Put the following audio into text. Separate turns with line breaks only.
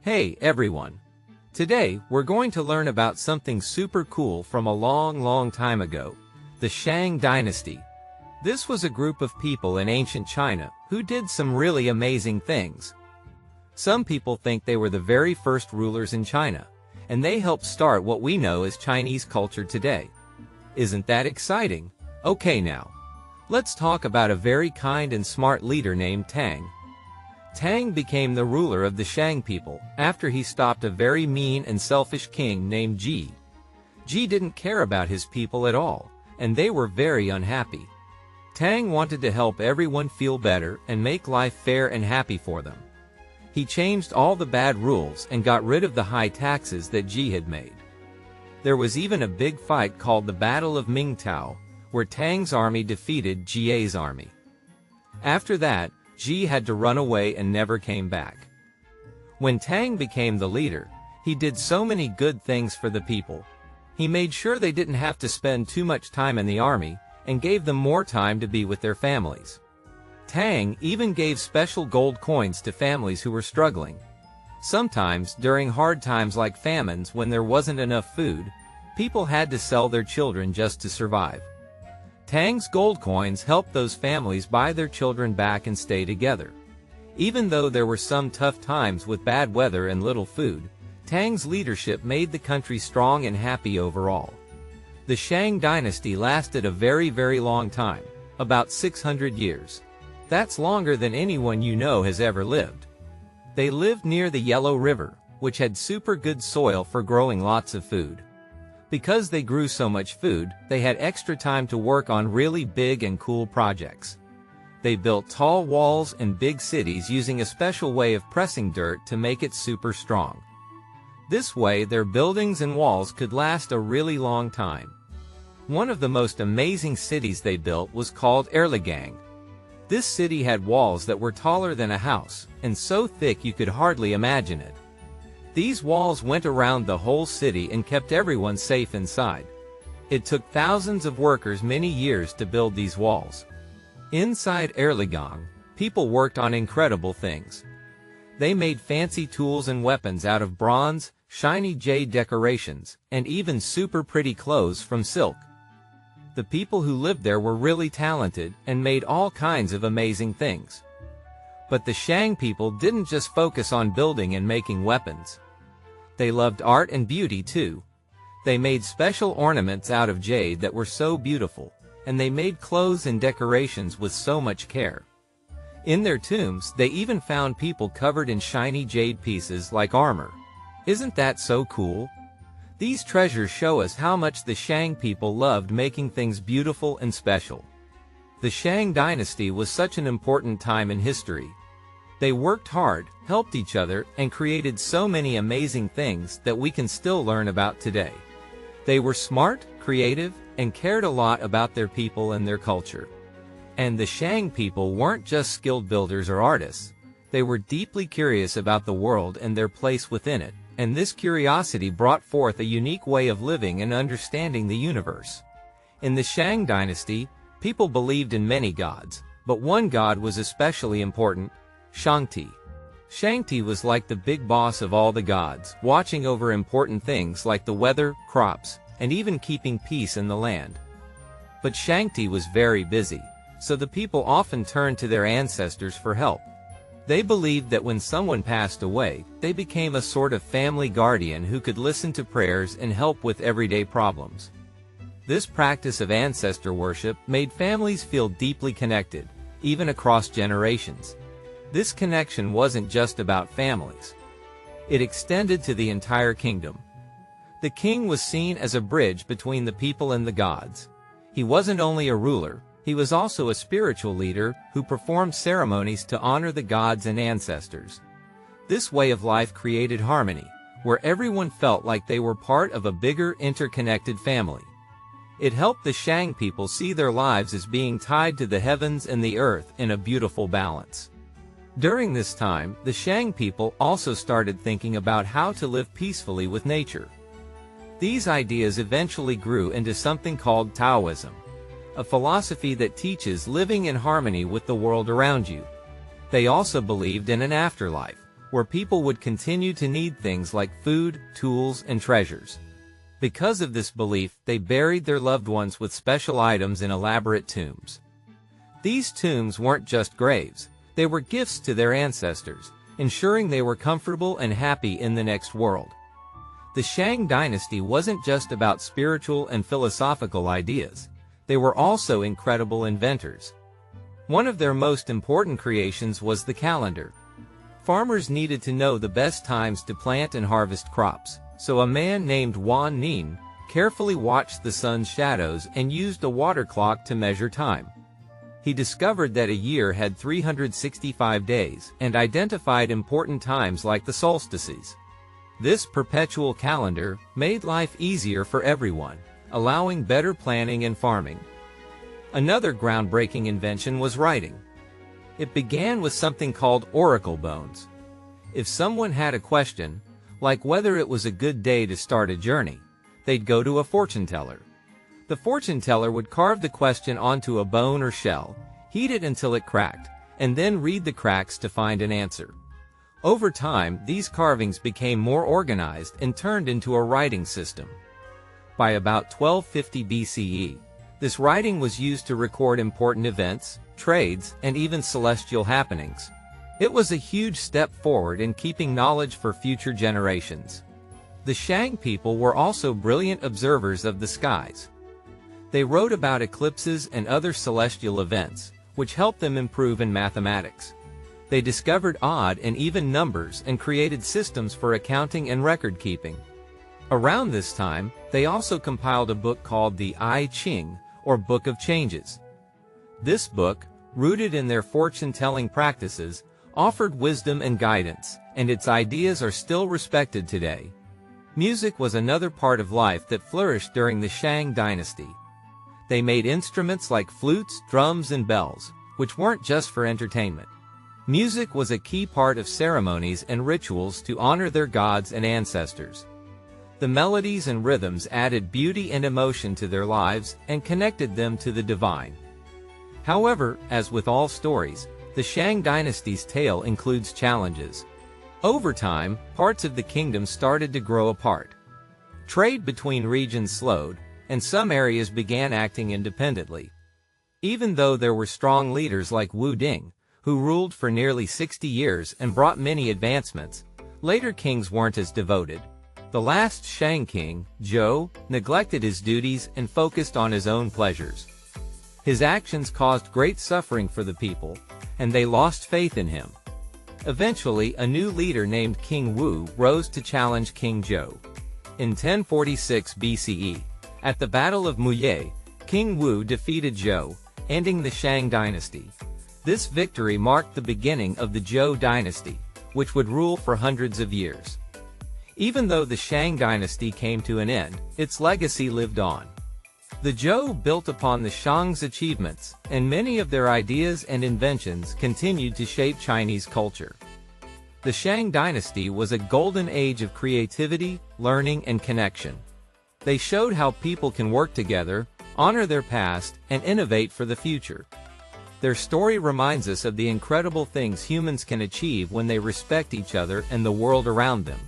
Hey everyone! Today, we're going to learn about something super cool from a long time ago, the Shang Dynasty. This was a group of people in ancient China who did some really amazing things. Some people think they were the very first rulers in China, and they helped start what we know as Chinese culture today. Isn't that exciting? Okay now, let's talk about a very kind and smart leader named Tang. Tang became the ruler of the Shang people after he stopped a very mean and selfish king named Xia. Xia didn't care about his people at all, and they were very unhappy. Tang wanted to help everyone feel better and make life fair and happy for them. He changed all the bad rules and got rid of the high taxes that Xia had made. There was even a big fight called the Battle of Mingtao, where Tang's army defeated Xia's army. After that, Xia had to run away and never came back. When Tang became the leader, he did so many good things for the people. He made sure they didn't have to spend too much time in the army, and gave them more time to be with their families. Tang even gave special gold coins to families who were struggling. Sometimes, during hard times like famines when there wasn't enough food, people had to sell their children just to survive. Tang's gold coins helped those families buy their children back and stay together. Even though there were some tough times with bad weather and little food, Tang's leadership made the country strong and happy overall. The Shang Dynasty lasted a very long time, about 600 years. That's longer than anyone you know has ever lived. They lived near the Yellow River, which had super good soil for growing lots of food. Because they grew so much food, they had extra time to work on really big and cool projects. They built tall walls and big cities using a special way of pressing dirt to make it super strong. This way their buildings and walls could last a really long time. One of the most amazing cities they built was called Anyang. This city had walls that were taller than a house, and so thick you could hardly imagine it. These walls went around the whole city and kept everyone safe inside. It took thousands of workers many years to build these walls. Inside Anyang, people worked on incredible things. They made fancy tools and weapons out of bronze, shiny jade decorations, and even super pretty clothes from silk. The people who lived there were really talented and made all kinds of amazing things. But the Shang people didn't just focus on building and making weapons. They loved art and beauty too. They made special ornaments out of jade that were so beautiful, and they made clothes and decorations with so much care. In their tombs, they even found people covered in shiny jade pieces like armor. Isn't that so cool? These treasures show us how much the Shang people loved making things beautiful and special. The Shang Dynasty was such an important time in history. They worked hard, helped each other, and created so many amazing things that we can still learn about today. They were smart, creative, and cared a lot about their people and their culture. And the Shang people weren't just skilled builders or artists. They were deeply curious about the world and their place within it, and this curiosity brought forth a unique way of living and understanding the universe. In the Shang Dynasty, people believed in many gods, but one god was especially important: Shangti. Shangti was like the big boss of all the gods, watching over important things like the weather, crops, and even keeping peace in the land. But Shangti was very busy, so the people often turned to their ancestors for help. They believed that when someone passed away, they became a sort of family guardian who could listen to prayers and help with everyday problems. This practice of ancestor worship made families feel deeply connected, even across generations. This connection wasn't just about families. It extended to the entire kingdom. The king was seen as a bridge between the people and the gods. He wasn't only a ruler, he was also a spiritual leader who performed ceremonies to honor the gods and ancestors. This way of life created harmony, where everyone felt like they were part of a bigger, interconnected family. It helped the Shang people see their lives as being tied to the heavens and the earth in a beautiful balance. During this time, the Shang people also started thinking about how to live peacefully with nature. These ideas eventually grew into something called Taoism, a philosophy that teaches living in harmony with the world around you. They also believed in an afterlife, where people would continue to need things like food, tools, and treasures. Because of this belief, they buried their loved ones with special items in elaborate tombs. These tombs weren't just graves, they were gifts to their ancestors, ensuring they were comfortable and happy in the next world. The Shang Dynasty wasn't just about spiritual and philosophical ideas, they were also incredible inventors. One of their most important creations was the calendar. Farmers needed to know the best times to plant and harvest crops, so a man named Wan Nin carefully watched the sun's shadows and used a water clock to measure time. He discovered that a year had 365 days and identified important times like the solstices. This perpetual calendar made life easier for everyone, allowing better planning and farming. Another groundbreaking invention was writing. It began with something called oracle bones. If someone had a question, like whether it was a good day to start a journey, they'd go to a fortune teller. The fortune teller would carve the question onto a bone or shell, heat it until it cracked, and then read the cracks to find an answer. Over time, these carvings became more organized and turned into a writing system. By about 1250 BCE, this writing was used to record important events, trades, and even celestial happenings. It was a huge step forward in keeping knowledge for future generations. The Shang people were also brilliant observers of the skies. They wrote about eclipses and other celestial events, which helped them improve in mathematics. They discovered odd and even numbers and created systems for accounting and record-keeping. Around this time, they also compiled a book called the I Ching, or Book of Changes. This book, rooted in their fortune-telling practices, offered wisdom and guidance, and its ideas are still respected today. Music was another part of life that flourished during the Shang Dynasty. They made instruments like flutes, drums, and bells, which weren't just for entertainment. Music was a key part of ceremonies and rituals to honor their gods and ancestors. The melodies and rhythms added beauty and emotion to their lives and connected them to the divine. However, as with all stories, the Shang Dynasty's tale includes challenges. Over time, parts of the kingdom started to grow apart. Trade between regions slowed, and some areas began acting independently. Even though there were strong leaders like Wu Ding, who ruled for nearly 60 years and brought many advancements, later kings weren't as devoted. The last Shang king, Zhou, neglected his duties and focused on his own pleasures. His actions caused great suffering for the people, and they lost faith in him. Eventually, a new leader named King Wu rose to challenge King Zhou. In 1046 BCE, at the Battle of Muye, King Wu defeated Zhou, ending the Shang dynasty. This victory marked the beginning of the Zhou dynasty, which would rule for hundreds of years. Even though the Shang dynasty came to an end, its legacy lived on. The Zhou built upon the Shang's achievements, and many of their ideas and inventions continued to shape Chinese culture. The Shang dynasty was a golden age of creativity, learning, and connection. They showed how people can work together, honor their past, and innovate for the future. Their story reminds us of the incredible things humans can achieve when they respect each other and the world around them.